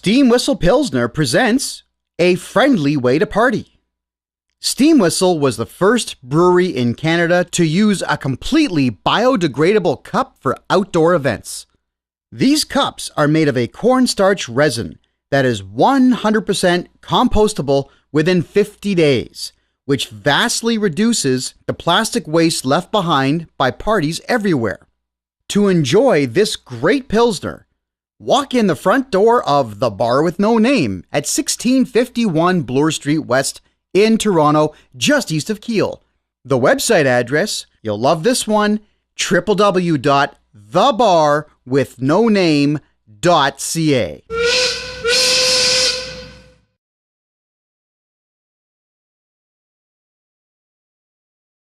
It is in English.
Steam Whistle Pilsner presents A Friendly Way to Party. Steam Whistle was the first brewery in Canada to use a completely biodegradable cup for outdoor events. These cups are made of a cornstarch resin that is 100% compostable within 50 days, which vastly reduces the plastic waste left behind by parties everywhere. To enjoy this great Pilsner, walk in the front door of The Bar with No Name at 1651 Bloor Street West in Toronto, just east of Keele. The website address, you'll love this one, www.thebarwithnoname.ca.